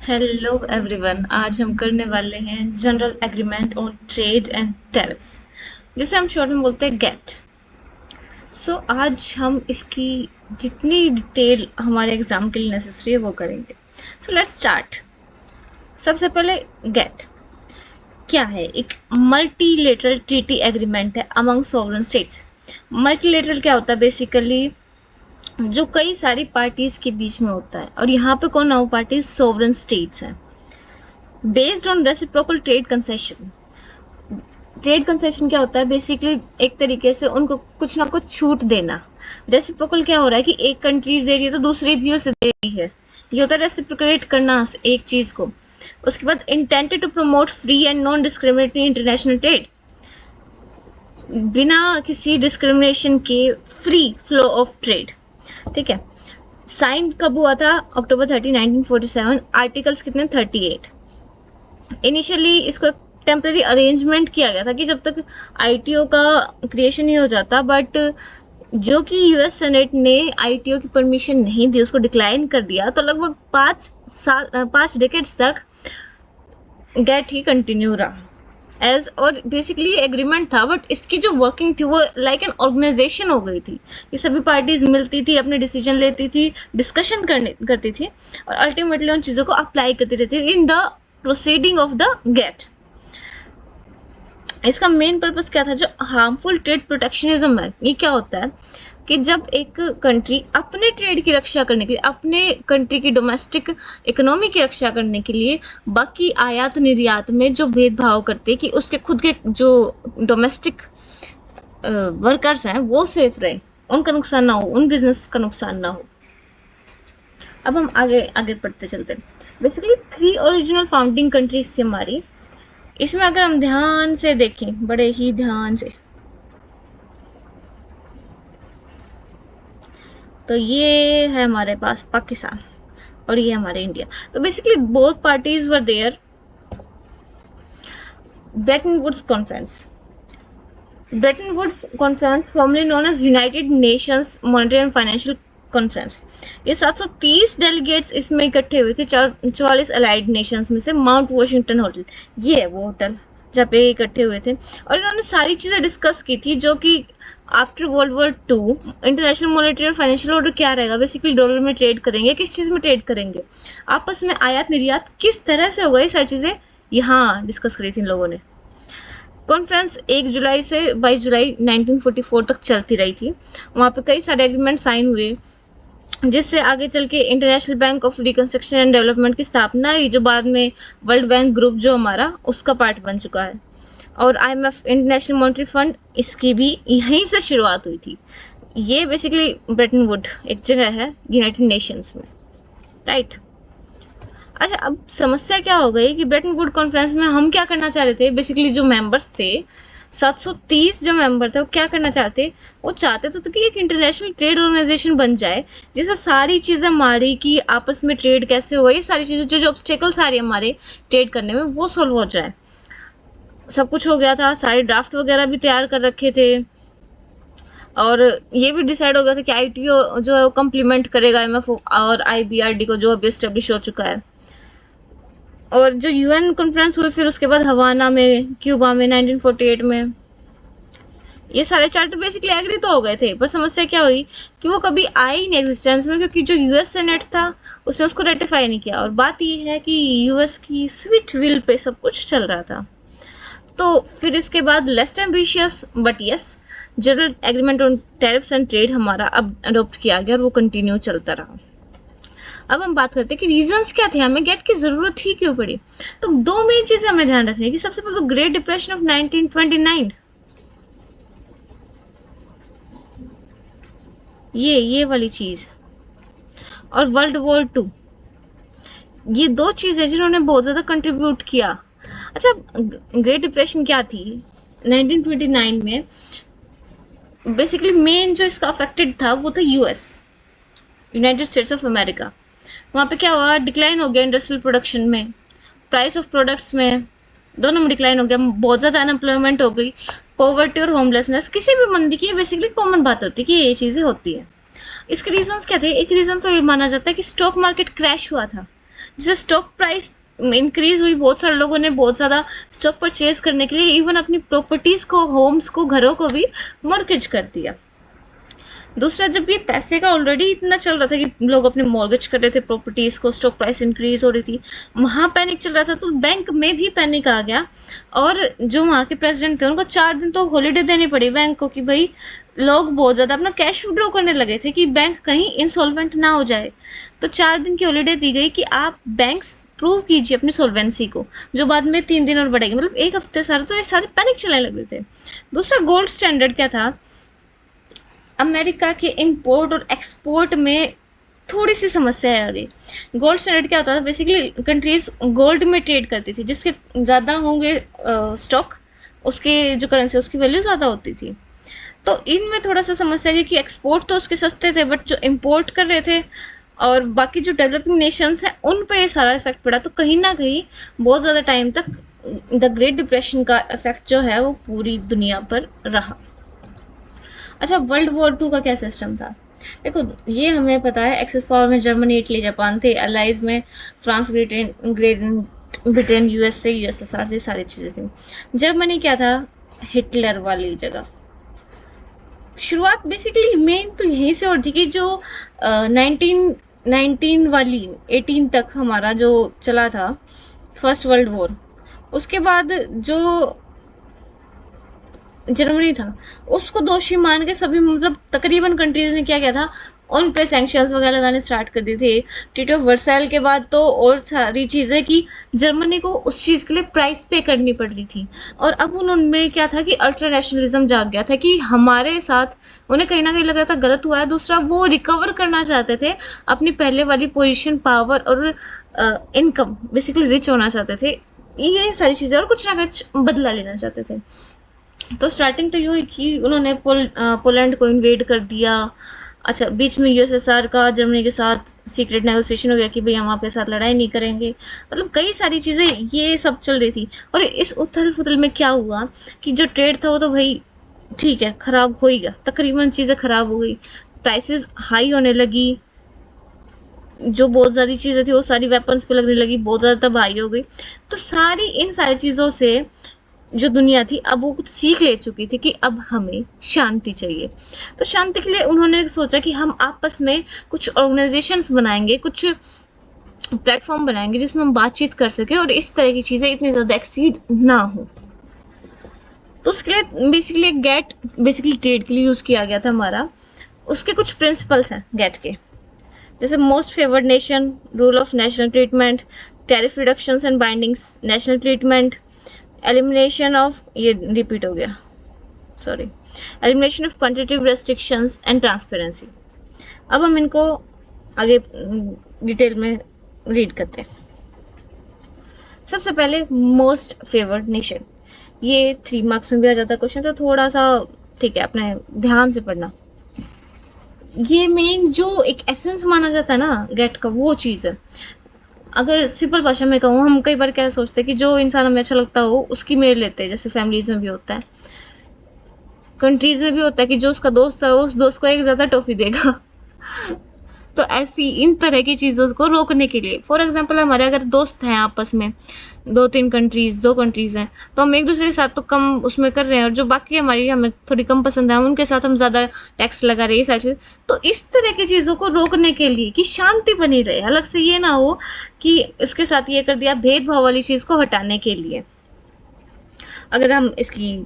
Hello everyone. आज हम करने वाले हैं general agreement on trade and tariffs, जिसे हम शॉर्ट में बोलते हैं गेट। आज हम इसकी जितनी डिटेल हमारे एग्जाम के लिए नेसेसरी है वो करेंगे। Let's start. सबसे पहले गेट क्या है? एक मल्टीलेटरल ट्रीटी एग्रीमेंट है अमंग सॉवरेन स्टेट्स। मल्टीलेटरल क्या होता है? बेसिकली जो कई सारी पार्टीज के बीच में होता है, और यहाँ पे कौन है वो पार्टीज? सॉवरेन स्टेट्स हैं। Based on reciprocal trade concession. Trade concession क्या होता है? बेसिकली एक तरीके से उनको कुछ ना कुछ छूट देना। रेसिप्रोकल क्या हो रहा है कि एक कंट्रीज दे रही है तो दूसरी भी उसे दे रही है। ये होता है रेसिप्रोकेट करना एक चीज को। उसके बाद intended to promote free and non discriminatory international trade. बिना किसी डिस्क्रिमिनेशन के फ्री फ्लो ऑफ ट्रेड। ठीक है। साइन कब हुआ था? अक्टूबर 30, 1947। आर्टिकल्स कितने? 38। इनिशियली इसको टेम्पररी अरेंजमेंट किया गया था कि जब तक आईटीओ का क्रिएशन नहीं हो जाता, बट जो कि यूएस सेनेट ने आईटीओ की परमिशन नहीं दी, उसको डिक्लाइन कर दिया, तो लगभग 5 डेकेड्स तक गेट ही कंटिन्यू रहा एज। और बेसिकली एग्रीमेंट था, बट इसकी जो वर्किंग थी वो लाइक एन ऑर्गेनाइजेशन हो गई थी। ये सभी पार्टीज मिलती थी, अपने डिसीजन लेती थी, डिस्कशन करती थी, और अल्टीमेटली उन चीज़ों को अप्लाई करती रहती थी in the proceeding of the GATT. इसका मेन पर्पस क्या था? जो हार्मफुल ट्रेड प्रोटेक्शनिज्म है, ये क्या होता है कि जब एक कंट्री अपने ट्रेड की रक्षा करने के लिए, अपने कंट्री की डोमेस्टिक इकोनॉमी की रक्षा करने के लिए बाकी आयात निर्यात में जो भेदभाव करते कि उसके खुद के जो डोमेस्टिक वर्कर्स हैं वो सेफ रहे, उनका नुकसान ना हो, उन बिजनेस का नुकसान ना हो। अब हम आगे आगे पढ़ते चलते हैं। बेसिकली 3 ओरिजिनल फाउंडिंग कंट्रीज थी हमारी। इसमें अगर हम ध्यान से देखें, बड़े ही ध्यान से, तो ये है हमारे पास पाकिस्तान और ये हमारे इंडिया। तो basically both parties were there. Bretton Woods conference. Bretton Woods conference formally known as United Nations monetary and financial conference. ये 730 डेलीगेट्स इसमें इकट्ठे हुए थे 44 अलाइड नेशंस में से। माउंट वॉशिंगटन होटल, ये है वो होटल जहाँ पे इकट्ठे हुए थे, और इन्होंने सारी चीज़ें डिस्कस की थी जो कि after world war 2 international monetary और फाइनेंशियल ऑर्डर क्या रहेगा। बेसिकली डॉलर में ट्रेड करेंगे, किस चीज़ में ट्रेड करेंगे, आपस में आयात निर्यात किस तरह से होगा, ये सारी चीज़ें यहाँ डिस्कस करी थी इन लोगों ने। कॉन्फ्रेंस 1 जुलाई से 22 जुलाई 1944 तक चलती रही थी। वहाँ पे कई सारे एग्रीमेंट साइन हुए, जिससे आगे चल के international bank of reconstruction and development की स्थापना हुई, जो बाद में वर्ल्ड बैंक ग्रुप जो हमारा उसका पार्ट बन चुका है। और आईएमएफ इंटरनेशनल मॉनेटरी फंड, इसकी भी यहीं से शुरुआत हुई थी। ये बेसिकली ब्रेटन वुड एक जगह है यूनाइटेड नेशंस में, राइट। अच्छा, अब समस्या क्या हो गई कि ब्रेटन वुड कॉन्फ्रेंस में हम क्या करना चाह रहे थे? बेसिकली जो मेंबर्स थे, 730 जो मेंबर थे, वो क्या करना चाहते? वो चाहते तो कि एक इंटरनेशनल ट्रेड ऑर्गेनाइजेशन बन जाए, जिससे सारी चीज़ें हमारी कि आपस में ट्रेड कैसे हो, ये सारी चीज़ें जो ऑब्स्टेकल्स आ रही है हमारे ट्रेड करने में, वो सोल्व हो जाए। सब कुछ हो गया था, सारे ड्राफ्ट वगैरह भी तैयार कर रखे थे, और ये भी डिसाइड हो गया था कि आईटीओ जो है वो कम्प्लीमेंट करेगा आईएमएफ और आईबीआरडी को, जो अभी एस्टेब्लिश हो चुका है। और जो यूएन कॉन्फ्रेंस हुई फिर उसके बाद हवाना में, क्यूबा में 1948 में, ये सारे चार्टर बेसिकली एग्री तो हो गए थे, पर समस्या क्या हुई कि वो कभी आए ही नहीं एग्जिस्टेंस में, क्योंकि जो यूएस सेनेट था उसने उसको रेटिफाई नहीं किया। और बात ये है कि यूएस की स्वीट विल पे सब कुछ चल रहा था। तो फिर इसके बाद less ambitious but yes general agreement on tariffs and trade हमारा अब अडोप्ट किया गया, और वो कंटिन्यू चलता रहा। अब हम बात करते हैं कि रीजंस क्या थे, हमें गेट की जरूरत ही क्यों पड़ी। तो 2 मेन चीजें हमें ध्यान रखनी है कि सबसे पहले तो ग्रेट डिप्रेशन ऑफ 1929, ये वाली चीज, और वर्ल्ड वॉर 2, ये 2 चीजें जिन्होंने बहुत ज्यादा कंट्रीब्यूट किया। अच्छा, ग्रेट डिप्रेशन क्या थी 1929 में? बेसिकली मेन जो इसका अफेक्टेड था वो था US, United states of America. वहाँ पे क्या हुआ? डिक्लाइन हो गया इंडस्ट्रियल प्रोडक्शन में, प्राइस ऑफ प्रोडक्ट्स में, दोनों में डिक्लाइन हो गया। बहुत ज़्यादा अनएम्प्लॉयमेंट हो गई, पॉवर्टी और होमलेसनेस। किसी भी मंदी की बेसिकली कॉमन बात होती है कि ये चीज़ें होती है। इसके रीजंस क्या थे? एक रीज़न तो ये माना जाता है कि स्टॉक मार्केट क्रैश हुआ था, जैसे स्टॉक प्राइस इंक्रीज हुई, बहुत सारे लोगों ने बहुत ज़्यादा स्टॉक परचेज करने के लिए इवन अपनी प्रॉपर्टीज़ को, होम्स को, घरों को भी मॉर्गेज कर दिया। दूसरा, जब ये पैसे का ऑलरेडी इतना चल रहा था कि लोग अपने मॉर्गेज कर रहे थे प्रॉपर्टीज को, स्टॉक प्राइस इंक्रीज हो रही थी, वहाँ पैनिक चल रहा था, तो बैंक में भी पैनिक आ गया। और जो वहाँ के प्रेसिडेंट थे उनको 4 दिन तो हॉलीडे देनी पड़ी बैंक को कि भाई लोग बहुत ज़्यादा अपना कैश विड्रॉ करने लगे थे कि बैंक कहीं इंसॉल्वेंट ना हो जाए। तो 4 दिन की हॉलीडे दी गई कि आप बैंक्स प्रूव कीजिए अपनी सॉल्वेंसी को, जो बाद में 3 दिन और बढ़ेगी, मतलब एक हफ्ते सारे तो ये सारे पैनिक चलने लगे थे। दूसरा, गोल्ड स्टैंडर्ड क्या था, अमेरिका के इंपोर्ट और एक्सपोर्ट में थोड़ी सी समस्या है आ गई। गोल्ड स्टैंडर्ड क्या होता था, बेसिकली कंट्रीज गोल्ड में ट्रेड करती थी, जिसके ज़्यादा होंगे स्टॉक, उसके जो करेंसी उसकी वैल्यू ज़्यादा होती थी। तो इनमें थोड़ा सा समस्या है कि एक्सपोर्ट तो उसके सस्ते थे, बट जो इम्पोर्ट कर रहे थे और बाकी जो डेवलपिंग नेशंस हैं उन पे ये सारा इफेक्ट पड़ा। तो कहीं ना कहीं बहुत ज़्यादा टाइम तक द ग्रेट डिप्रेशन का इफेक्ट जो है वो पूरी दुनिया पर रहा। अच्छा, वर्ल्ड वॉर 2 का क्या सिस्टम था? देखो, ये हमें पता है, एक्सेस पावर में जर्मनी, इटली, जापान थे, अलाइज में फ्रांस, ब्रिटेन, यूएसए, यूएसएसआर से सारी चीज़ें थी। जर्मनी क्या था, हिटलर वाली जगह। शुरुआत बेसिकली मेन तो यहीं से और थी कि जो 19 वाली 18 तक हमारा जो चला था फर्स्ट वर्ल्ड वॉर, उसके बाद जो जर्मनी था उसको दोषी मान के सभी, मतलब तकरीबन कंट्रीज ने क्या किया था, उन पे सैंक्शंस वगैरह लगाने स्टार्ट कर दिए थे। ट्रीटी ऑफ वर्साइल के बाद तो और सारी चीज़ें कि जर्मनी को उस चीज़ के लिए प्राइस पे करनी पड़ रही थी। और अब उनमें क्या था कि अल्ट्रा नेशनलिज्म जाग गया था कि हमारे साथ, उन्हें कहीं ना कहीं लग रहा था गलत हुआ है। दूसरा, वो रिकवर करना चाहते थे अपनी पहले वाली पोजिशन, पावर और इनकम, बेसिकली रिच होना चाहते थे। ये सारी चीज़ें और कुछ ना कुछ बदला लेना चाहते थे। तो स्टार्टिंग तो ये हुई कि उन्होंने पोलैंड को इन्वेड कर दिया। अच्छा, बीच में यूएसएसआर का जर्मनी के साथ सीक्रेट नेगोशिएशन हो गया कि भाई हम आपके साथ लड़ाई नहीं करेंगे। मतलब कई सारी चीज़ें ये सब चल रही थी। और इस उथल पुथल में क्या हुआ कि जो ट्रेड था वो तो भाई ठीक है, ख़राब हो ही गया, तकरीबन चीज़ें ख़राब हो गई, प्राइसेस हाई होने लगी, जो बहुत ज़्यादा चीज़ें थी वो सारी वेपन्स पे लगने लगी, बहुत ज़्यादा तबाही हो गई। तो इन सारी चीज़ों से जो दुनिया थी अब वो कुछ सीख ले चुकी थी कि अब हमें शांति चाहिए। तो शांति के लिए उन्होंने सोचा कि हम आपस में कुछ ऑर्गेनाइजेशंस बनाएंगे, कुछ प्लेटफॉर्म बनाएंगे जिसमें हम बातचीत कर सके और इस तरह की चीज़ें इतनी ज़्यादा एक्सीड ना हो। तो उसके लिए बेसिकली गेट ट्रेड के लिए यूज़ किया गया था हमारा। उसके कुछ प्रिंसिपल्स हैं गेट के, जैसे most favoured nation, rule of national treatment, tariff reductions and bindings, national treatment, elimination of, ये रिपीट हो गया, sorry, elimination of quantitative restrictions and transparency. अब हम इनको आगे डिटेल में रीड करते हैं। सबसे पहले मोस्ट फेवर्ड नेशन, ये 3 मार्क्स में भी आ जाता है क्वेश्चन, तो थोड़ा सा ठीक है, अपने ध्यान से पढ़ना। ये मेन जो एक एसेंस माना जाता है ना गेट का, वो चीज़ है। अगर सिंपल भाषा में कहूँ, हम कई बार क्या सोचते हैं कि जो इंसान हमें अच्छा लगता हो उसकी मेल लेते हैं, जैसे फैमिलीज में भी होता है, कंट्रीज में भी होता है कि जो उसका दोस्त है उस दोस्त को एक ज़्यादा टॉफी देगा। तो ऐसी इन तरह की चीज़ों को रोकने के लिए, फॉर एग्जांपल हमारे अगर दोस्त हैं आपस में, 2 कंट्रीज हैं, तो हम एक दूसरे के साथ तो कम उसमें कर रहे हैं, और जो बाकी हमें थोड़ी कम पसंद है उनके साथ हम ज़्यादा टैक्स लगा रहे हैं, सारी चीज़। तो इस तरह की चीज़ों को रोकने के लिए कि शांति बनी रहे, अलग से ये ना हो कि उसके साथ ये कर दिया, भेदभाव वाली चीज़ को हटाने के लिए। अगर हम इसकी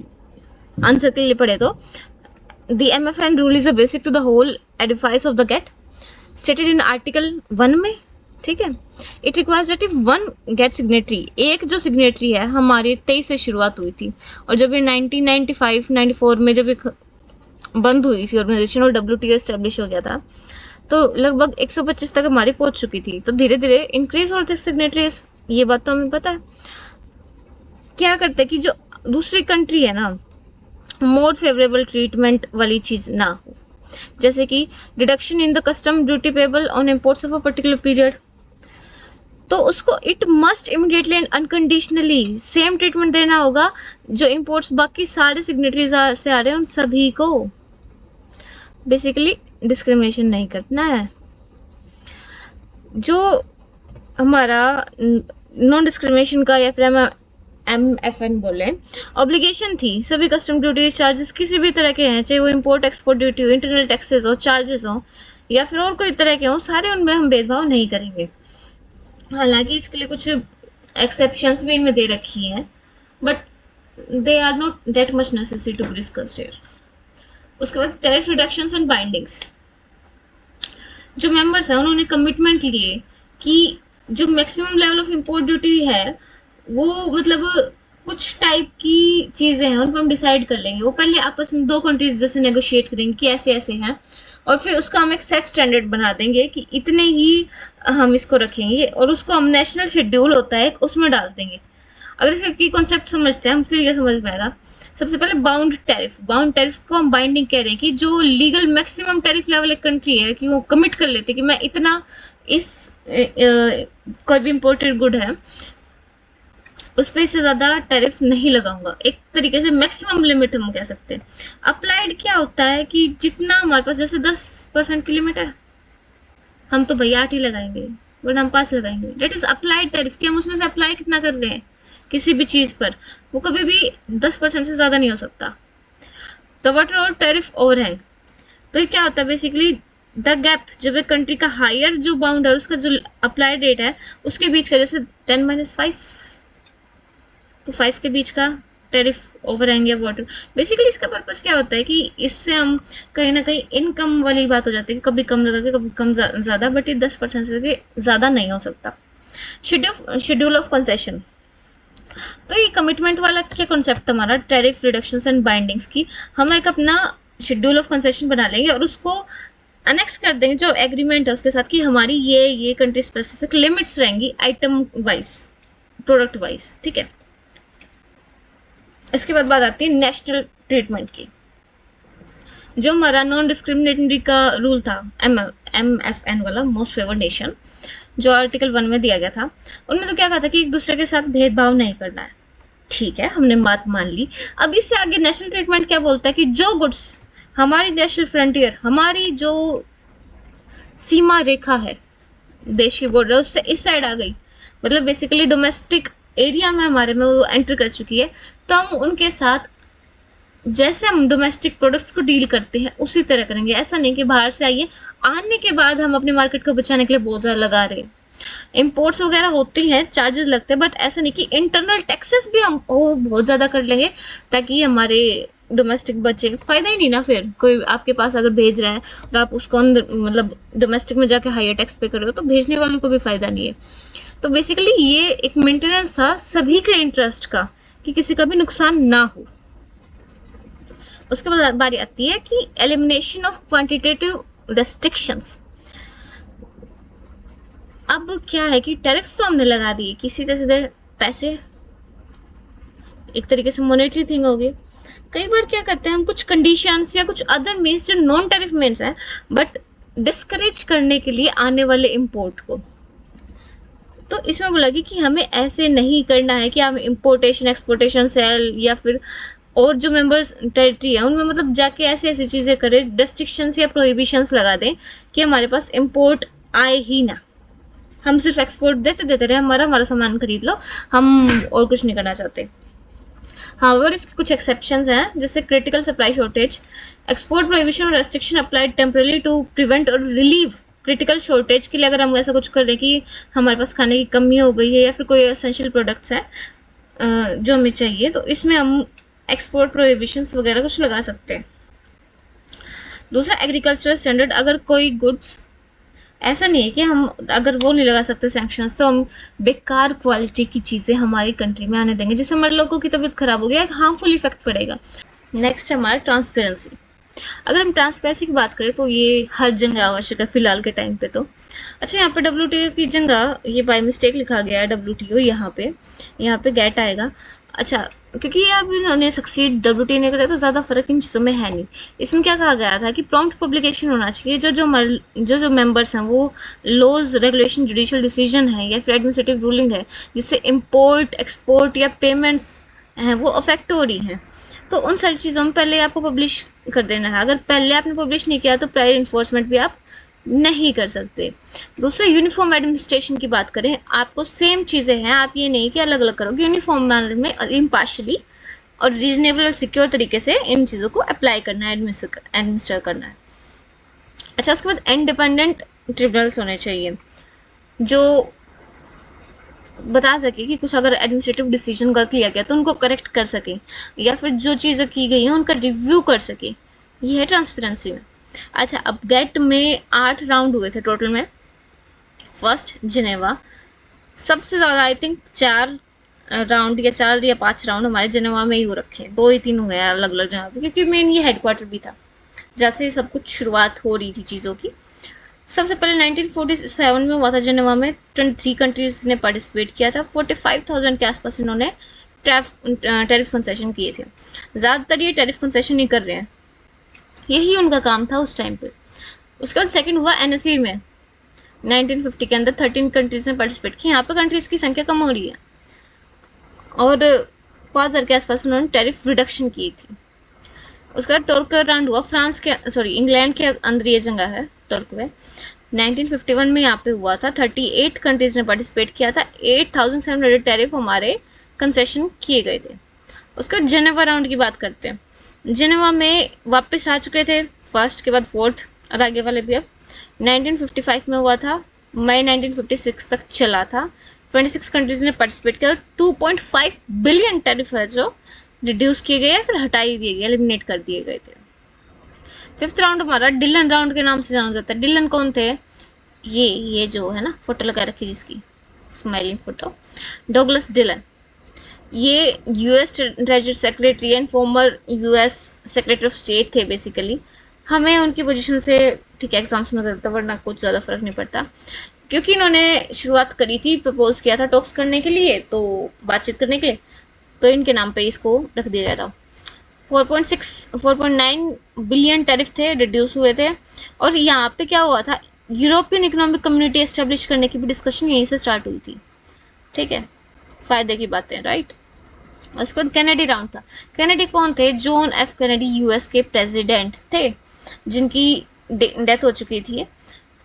आंसर के लिए पढ़े तो the MFN rule is a basic to the whole edifice of the GATT, stated in article 1 में, ठीक है। It requires that if one GATT signatory, एक जो सिग्नेटरी है हमारे 23 से शुरुआत हुई थी, और जब ये 1995-94 में जब एक बंद हुई थी ऑर्गेनाइजेशन और WTO एस्टेब्लिश हो गया था, तो लगभग 125 तक हमारी पहुंच चुकी थी। तो धीरे धीरे इंक्रीज होते सिग्नेटरीज, ये बात तो हमें पता है। क्या करते कि जो दूसरी कंट्री है ना, मोर फेवरेबल ट्रीटमेंट वाली चीज़ ना हो, जैसे कि deduction in the custom duty payable on imports of a particular period, तो उसको it must immediately and unconditionally same treatment देना होगा जो इम्पोर्ट्स बाकी सारे सिग्नेटरीज से आ रहे हैं उन सभी को। बेसिकली डिस्क्रिमिनेशन नहीं करना है। जो हमारा नॉन डिस्क्रिमिनेशन का या फिर हम MFN बोले ऑब्लिगेशन थी, सभी कस्टम ड्यूटी चार्जेस किसी भी तरह के हैं, चाहे वो इम्पोर्ट एक्सपोर्ट ड्यूटी हो, इंटरनल टैक्सेस हो, चार्जेस हो या फिर और कोई तरह के हो, सारे उनमें हम भेदभाव नहीं करेंगे। हालांकि इसके लिए कुछ एक्सेप्शंस भी इनमें दे रखी हैं, but they are not that much necessary to be discussed here. उसके बाद टैरिफ रिडक्शंस एंड बाइंडिंग्स। जो मेंबर्स हैं उन्होंने कमिटमेंट लिए कि जो maximum level of import duty है वो मतलब कुछ टाइप की चीजें हैं उनको हम डिसाइड कर लेंगे। वो पहले आपस में दो कंट्रीज जैसे नेगोशिएट करेंगे कि ऐसे ऐसे हैं, और फिर उसका हम एक सेट स्टैंडर्ड बना देंगे कि इतने ही हम इसको रखेंगे, और उसको हम नेशनल शेड्यूल होता है उसमें डाल देंगे। अगर इसका की कॉन्सेप्ट समझते हैं हम, फिर ये समझ में आएगा। सबसे पहले बाउंड टैरिफ को हम बाइंडिंग कह रहे हैं कि जो लीगल मैक्सिमम टैरिफ लेवल एक कंट्री है कि वो कमिट कर लेते कि मैं इतना इस कोई भी इम्पोर्टेड गुड है उस पर इससे ज्यादा टैरिफ नहीं लगाऊंगा, एक तरीके से मैक्सिमम लिमिट हम कह सकते हैं। अप्लाइड क्या होता है कि जितना हमारे पास, जैसे 10% की लिमिट है, हम तो भैया 8 ही लगाएंगे, बट हम 5 लगाएंगे। डेट इज अप्लाइड टैरिफ कि हम उसमें से अप्लाई कितना कर रहे हैं किसी भी चीज पर, वो कभी भी 10% से ज्यादा नहीं हो सकता। द वाटर और टैरिफ ओवरहैंग, तो ये क्या होता है बेसिकली, द गैप, जब एक कंट्री का हायर जो बाउंड है उसका जो अप्लाइड रेट है उसके बीच का, जैसे 10-5 तो 5 के बीच का टैरिफ ओवरहैंग या वाटर। बेसिकली इसका पर्पस क्या होता है कि इससे हम कहीं ना कहीं इनकम वाली बात हो जाती है कि कभी कम लगा के कभी कम ज्यादा, बट ये 10% से ज्यादा नहीं हो सकता। शेड्यूल ऑफ कंसेशन, तो ये कमिटमेंट वाला क्या कॉन्सेप्ट हमारा टैरिफ रिडक्शंस एंड बाइंडिंग्स की, हम एक अपना शेड्यूल ऑफ कंसेशन बना लेंगे और उसको अनेक्स कर देंगे जो एग्रीमेंट है उसके साथ कि हमारी ये कंट्री स्पेसिफिक लिमिट्स रहेंगी आइटम वाइज, प्रोडक्ट वाइज, ठीक है। इसके बाद बात आती है नेशनल ट्रीटमेंट की। जो हमारा नॉन डिस्क्रिमिनेटरी का रूल था, MFN वाला, मोस्ट फेवर्ड नेशन, जो आर्टिकल 1 में दिया गया था, उनमें तो क्या कहा था कि एक दूसरे के साथ भेदभाव नहीं करना है। ठीक है, हमने बात मान ली। अब इससे आगे नेशनल ट्रीटमेंट क्या बोलता है कि जो गुड्स हमारी नेशनल फ्रंटियर, हमारी जो सीमा रेखा है, देश की बॉर्डर उससे इस साइड आ गई, मतलब बेसिकली डोमेस्टिक एरिया में हमारे में वो एंटर कर चुकी है, तो हम उनके साथ जैसे हम डोमेस्टिक प्रोडक्ट्स को डील करते हैं उसी तरह करेंगे। ऐसा नहीं कि बाहर से आइए, आने के बाद हम अपने मार्केट को बचाने के लिए बहुत ज़्यादा लगा रहे हैं। इम्पोर्ट्स वगैरह होते हैं, चार्जेस लगते हैं, बट ऐसा नहीं कि इंटरनल टैक्सेस भी हम बहुत ज़्यादा कर लेंगे ताकि हमारे डोमेस्टिक बचे। फायदा ही नहीं ना, फिर कोई आपके पास अगर भेज रहा है और आप उसको अंदर मतलब डोमेस्टिक में जाके हायर टैक्स पे कर रहे हो, तो भेजने वालों को भी फायदा नहीं है। तो बेसिकली ये एक मेंटेनेंस था सभी के इंटरेस्ट का कि किसी का भी नुकसान ना हो। उसके बाद बारी आती है कि एलिमिनेशन ऑफ क्वांटिटेटिव रेस्ट्रिक्शंस। अब क्या है कि टैरिफ्स तो हमने लगा दिए कि सीधे सीधे पैसे, एक तरीके से मॉनेटरी थिंग होगी। कई बार क्या करते हैं हम, कुछ कंडीशंस या कुछ अदर मीन्स जो नॉन टैरिफ मीन्स हैं, बट डिस्करेज करने के लिए आने वाले इंपोर्ट को। तो इसमें बोला कि हमें ऐसे नहीं करना है कि हम इंपोर्टेशन एक्सपोर्टेशन सेल या फिर और जो मेंबर्स टेरिटरी है उनमें मतलब जाके ऐसी ऐसी चीजें करें, रेस्ट्रिक्शंस या प्रोहिबिशंस लगा दें कि हमारे पास इंपोर्ट आए ही ना, हम सिर्फ एक्सपोर्ट देते रहे, हमारा सामान खरीद लो, हम और कुछ नहीं करना चाहते। हाउएवर इसके कुछ एक्सेप्शंस हैं, जैसे critical supply shortage, export prohibition और restriction applied temporarily to prevent और रिलीव क्रिटिकल शॉर्टेज के लिए। अगर हम ऐसा कुछ कर रहे हैं कि हमारे पास खाने की कमी हो गई है या फिर कोई एसेंशियल प्रोडक्ट्स हैं जो हमें चाहिए, तो इसमें हम एक्सपोर्ट प्रोहिबिशंस वगैरह कुछ लगा सकते हैं। दूसरा एग्रीकल्चरल स्टैंडर्ड, अगर कोई गुड्स, ऐसा नहीं है कि हम अगर वो नहीं लगा सकते सैंक्शंस, तो हम बेकार क्वालिटी की चीज़ें हमारी कंट्री में आने देंगे जिससे हमारे लोगों की तबीयत खराब होगी, एक हार्मफुल इफेक्ट पड़ेगा। नेक्स्ट है हमारा ट्रांसपेरेंसी। अगर हम ट्रांसपेरेंसी की बात करें तो ये हर जगह आवश्यक है फिलहाल के टाइम पे। तो अच्छा, यहाँ पे WTO की जगह ये बाय मिस्टेक लिखा गया है WTO, यहाँ पे गेट आएगा। अच्छा, क्योंकि ये अब इन्होंने सक्सीड WTO ने करा तो ज़्यादा फर्क इन चीज़ों में है नहीं। इसमें क्या कहा गया था कि प्रॉम्प्ट पब्लिकेशन होना चाहिए, जो मेंबर्स हैं वो लॉज, रेगुलेशन, जुडिशियल डिसीजन है या फिर एडमिनिस्ट्रेटिव रूलिंग है जिससे इम्पोर्ट, एक्सपोर्ट या पेमेंट्स हैं वो अफेक्ट हो रही हैं, तो उन सारी चीज़ों में पहले आपको पब्लिश कर देना है। अगर पहले आपने पब्लिश नहीं किया तो प्रायर इन्फोर्समेंट भी आप नहीं कर सकते। दूसरा यूनिफॉर्म एडमिनिस्ट्रेशन की बात करें, आपको सेम चीज़ें हैं, आप ये नहीं कि अलग अलग करोगे, यूनिफॉर्म मैनर में इम्पार्शली और रीजनेबल और सिक्योर तरीके से इन चीज़ों को अप्लाई करना है, एडमिनिस्टर करना है। अच्छा, उसके बाद इंडिपेंडेंट ट्रिब्यूनल्स होने चाहिए जो बता सके कि कुछ अगर एडमिनिस्ट्रेटिव डिसीजन गलत लिया गया तो उनको करेक्ट कर सके, या फिर जो चीज़ें की गई हैं उनका रिव्यू कर सके। ये है ट्रांसपेरेंसी में। अच्छा, अब गेट में 8 राउंड हुए थे टोटल में। फर्स्ट जिनेवा, सबसे ज़्यादा आई थिंक 4 राउंड या 4 या 5 राउंड हमारे जिनेवा में ही हो रखे हैं, 2 या 3 हुए हैं अलग अलग जगह पे, क्योंकि मेन ये हेडक्वार्टर भी था जैसे सब कुछ शुरुआत हो रही थी चीज़ों की। सबसे पहले 1947 में हुआ था जिनेवा में, 23 कंट्रीज ने पार्टिसिपेट किया था, 45,000 के आसपास इन्होंने टैरिफ कंसेशन किए थे। ज़्यादातर ये टैरिफ कंसेशन ही कर रहे हैं, यही उनका काम था उस टाइम पे। उसके बाद सेकंड हुआ एनएसई में 1950 के अंदर 13 कंट्रीज ने पार्टिसिपेट किया। यहाँ पे कंट्रीज की संख्या कम हो रही है और 5,000 के आसपास उन्होंने टैरिफ रिडक्शन की थी। उसका टर्क का राउंड हुआ फ्रांस के इंग्लैंड के अंदर ये जगह है टर्क में, 1951 में यहाँ पे हुआ था। 38 कंट्रीज ने पार्टिसिपेट किया था, 8,700 टैरिफ हमारे कंसेशन किए गए थे। उसका जेनेवा राउंड की बात करते हैं। जेनेवा में वापस आ चुके थे फर्स्ट के बाद फोर्थ और आगे वाले भी। अब 1955 में हुआ था, मई 1956 तक चला था। 26 कंट्रीज ने पार्टिसिपेट किया। 2.5 बिलियन टैरिफ है जो रिड्यूस किए गए या फिर हटा ही दिए गए, एलिमिनेट कर दिए गए थे। फिफ्थ राउंड हमारा डिलन राउंड के नाम से जाना जाता है। डिलन कौन थे? ये जो है ना फोटो लगा रखी जिसकी स्माइलिंग फोटो, डगलस डिलन। ये US treasury secretary and former US secretary of state थे बेसिकली। हमें उनकी पोजीशन से ठीक है एग्जाम्स में नजर आता, वरना कुछ ज़्यादा फर्क नहीं पड़ता, क्योंकि इन्होंने शुरुआत करी थी, प्रपोज किया था टॉक्स करने के लिए, तो बातचीत करने के लिए, तो इनके नाम पे इसको रख दिया गया था। 4.9 बिलियन टैरिफ थे, रिड्यूस हुए थे। और यहाँ पे क्या हुआ था, यूरोपियन इकोनॉमिक कम्युनिटी एस्टेब्लिश करने की भी डिस्कशन यहीं से स्टार्ट हुई थी। ठीक है, फायदे की बातें, राइट। उसके बाद कैनेडी राउंड था। कैनेडी कौन थे? जॉन एफ कैनेडी यूएस के प्रेसिडेंट थे, जिनकी डेथ हो चुकी थी।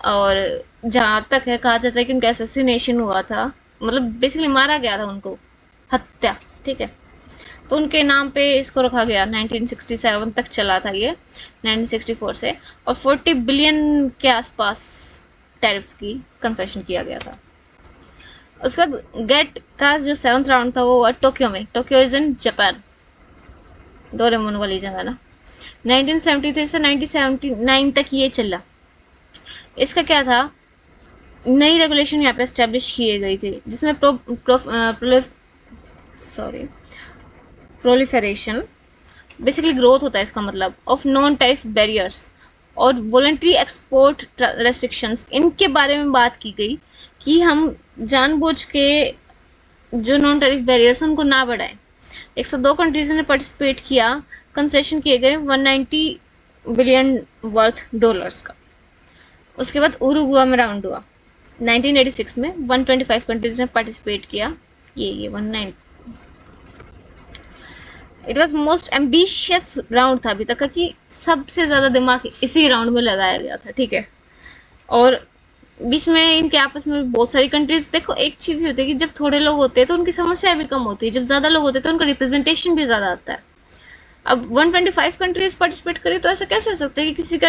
और जहाँ तक है कहा जाता है कि उनका असैसिनेशन हुआ था, मतलब बेसिकली मारा गया था उनको, हत्या। ठीक है, तो उनके नाम पे इसको रखा गया। 1967 तक चला था ये, 1964 से, और 40 बिलियन के आसपास टैरिफ की कंसेशन किया गया था। उसके बाद गेट का जो 7th राउंड था वो हुआ टोक्यो में। Tokyo is in Japan, Doraemon वाली जगह ना। 1973 से 1979 तक ये चला। इसका क्या था, नई रेगुलेशन यहाँ पे एस्टेब्लिश किए गई थी, जिसमें प्रोलिफरेशन बेसिकली ग्रोथ होता है, इसका मतलब ऑफ नॉन टैरिफ बैरियर्स और वॉलंटरी एक्सपोर्ट रेस्ट्रिक्शंस, इनके बारे में बात की गई कि हम जानबूझ के जो नॉन टैरिफ बैरियर्स उनको ना बढ़ाएं। 102 कंट्रीज ने पार्टिसिपेट किया, कंसेशन किए गए 190 बिलियन वर्थ डॉलर्स का। उसके बाद उरुग्वे में राउंड हुआ 1986 में, 125 कंट्रीज ने पार्टिसिपेट किया। ये 19 it was most ambitious round था अभी तक का, कि सबसे ज़्यादा दिमाग इसी राउंड में लगाया गया था। ठीक है, और बीच में इनके आपस में बहुत सारी कंट्रीज, देखो एक चीज़ होती है कि जब थोड़े लोग होते हैं तो उनकी समस्या भी कम होती है, जब ज़्यादा लोग होते हैं तो उनका रिप्रेजेंटेशन भी ज़्यादा आता है। अब 125 कंट्रीज पार्टिसिपेट करें तो ऐसा कैसे हो सकता है कि किसी का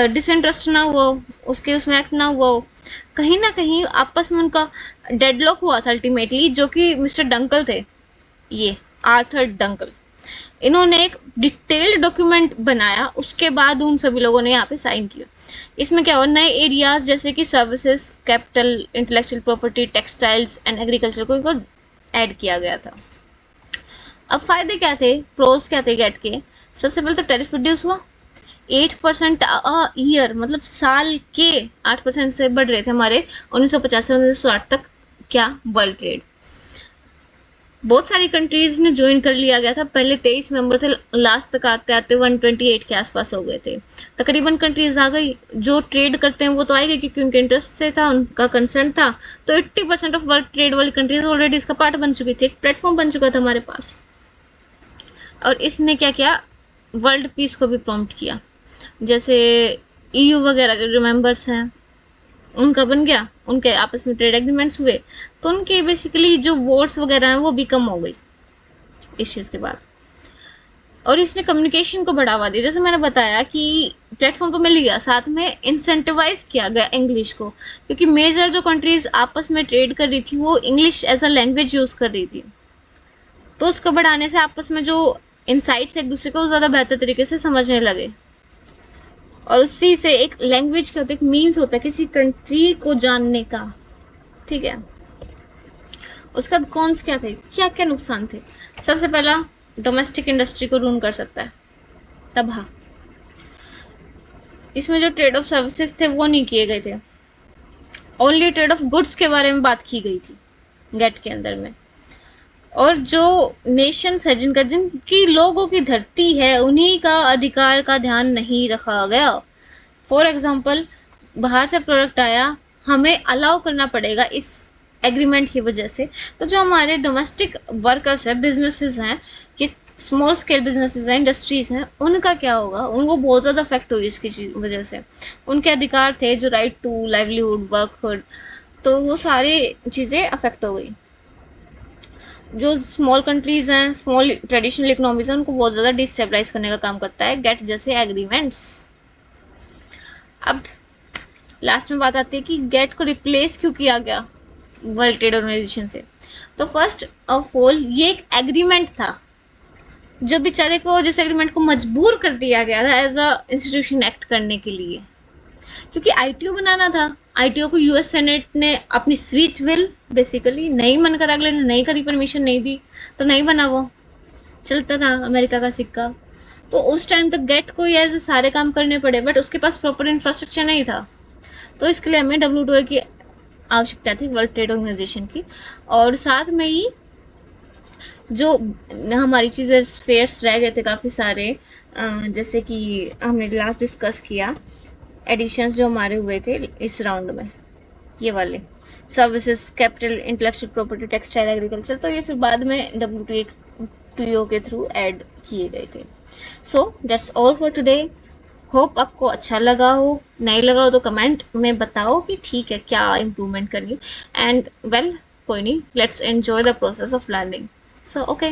डिसइंटरेस्ट ना हुआ, उसके उसमें एक्ट ना हुआ हो। कहीं ना कहीं आपस में उनका डेडलॉक हुआ था अल्टीमेटली, जो कि मिस्टर डंकल थे, ये आर्थर डंकल। इन्होंने एक डिटेल्ड डॉक्यूमेंट बनाया, उसके बाद उन सभी लोगों ने यहाँ पे साइन किया। इसमें क्या हुआ, नए एरियाज जैसे कि services, capital, intellectual property, textiles and agriculture को इनको ऐड किया गया था। अब फायदे क्या थे, प्रोस क्या थे गेट के? सबसे पहले तो टैरिफ रिड्यूस हुआ 8% अ ईयर, मतलब साल के 8% से बढ़ रहे थे हमारे 1950 से 1960 तक क्या वर्ल्ड ट्रेड। बहुत सारी कंट्रीज ने ज्वाइन कर लिया गया था। पहले 23 मेंबर थे, लास्ट तक आते आते 128 के आसपास हो गए थे। तकरीबन कंट्रीज आ गई। जो ट्रेड करते हैं वो तो आएंगे क्योंकि उनके इंटरेस्ट से था, उनका कंसर्न था। तो 80% ऑफ वर्ल्ड ट्रेड वाली कंट्रीज ऑलरेडी इसका पार्ट बन चुकी थी, एक प्लेटफॉर्म बन चुका था हमारे पास। और इसने क्या किया, वर्ल्ड पीस को भी प्रॉम्प्ट किया। जैसे EU वगैरह के जो मेंबर्स हैं उनका बन गया, उनके आपस में ट्रेड एग्रीमेंट्स हुए, तो उनके बेसिकली जो वोट्स वगैरह हैं वो भी कम हो गई इस चीज़ के बाद। और इसने कम्युनिकेशन को बढ़ावा दिया, जैसे मैंने बताया कि प्लेटफॉर्म तो मिल गया, साथ में इंसेंटिवाइज किया गया इंग्लिश को, क्योंकि मेजर जो कंट्रीज आपस में ट्रेड कर रही थी वो English as a language use कर रही थी, तो उसको बढ़ाने से आपस में जो इनसाइट्स एक दूसरे को ज़्यादा बेहतर तरीके से समझने लगे। और उसी से एक लैंग्वेज क्या होता है, एक मीन्स होता है किसी कंट्री को जानने का, ठीक है। उसका कॉन्स क्या थे, क्या क्या नुकसान थे। सबसे पहला, डोमेस्टिक इंडस्ट्री को रून कर सकता है, तबाह। इसमें जो ट्रेड ऑफ सर्विसेज थे वो नहीं किए गए थे, ओनली ट्रेड ऑफ गुड्स के बारे में बात की गई थी गेट के अंदर में। और जो नेशंस है जिनकी लोगों की धरती है उन्हीं का अधिकार का ध्यान नहीं रखा गया। फॉर एग्जाम्पल, बाहर से प्रोडक्ट आया, हमें अलाउ करना पड़ेगा इस एग्रीमेंट की वजह से, तो जो हमारे डोमेस्टिक वर्कर्स हैं, बिजनेसेस हैं, कि स्मॉल स्केल बिजनेसेस हैं, इंडस्ट्रीज हैं, उनका क्या होगा, उनको बहुत ज़्यादा इफेक्ट हुई इसकी वजह से। उनके अधिकार थे जो राइट टू लाइवलीहुड, वर्कहुड, तो वो सारी चीज़ें अफेक्ट हो गई। जो स्मॉल कंट्रीज हैं, स्मॉल ट्रेडिशनल इकोनॉमीज हैं, उनको बहुत ज़्यादा डिस्टेबलाइज करने का काम करता है गेट जैसे एग्रीमेंट्स। अब लास्ट में बात आती है कि गेट को रिप्लेस क्यों किया गया वर्ल्ड ट्रेड ऑर्गेनाइजेशन से। तो फर्स्ट ऑफ ऑल ये एक एग्रीमेंट था जो बेचारे को, जिस एग्रीमेंट को मजबूर कर दिया गया था एज अ इंस्टीट्यूशन एक्ट करने के लिए, क्योंकि आईटीओ बनाना था। आईटीओ को यूएस सेनेट ने अपनी स्विच विल बेसिकली नहीं मन करा, अगले ने नहीं करी, परमिशन नहीं दी, तो नहीं बना, वो चलता था अमेरिका का सिक्का। तो उस टाइम तक गेट को एज सारे काम करने पड़े, बट उसके पास प्रॉपर इंफ्रास्ट्रक्चर नहीं था, तो इसके लिए हमें WTO की आवश्यकता थी, वर्ल्ड ट्रेड ऑर्गेनाइजेशन की। और साथ में ही जो हमारी चीज़ें फेयर्स रह गए थे काफ़ी सारे, जैसे कि हमने लास्ट डिस्कस किया, एडिशंस जो हमारे हुए थे इस राउंड में, ये वाले services, capital, intellectual property, textile, agriculture, तो ये फिर बाद में WTO के थ्रू ऐड किए गए थे। So that's all for today. Hope आपको अच्छा लगा हो, नहीं लगा हो तो कमेंट में बताओ कि ठीक है क्या इम्प्रूवमेंट करनी। एंड वेल, कोई नहीं, let's enjoy the process of learning. So okay.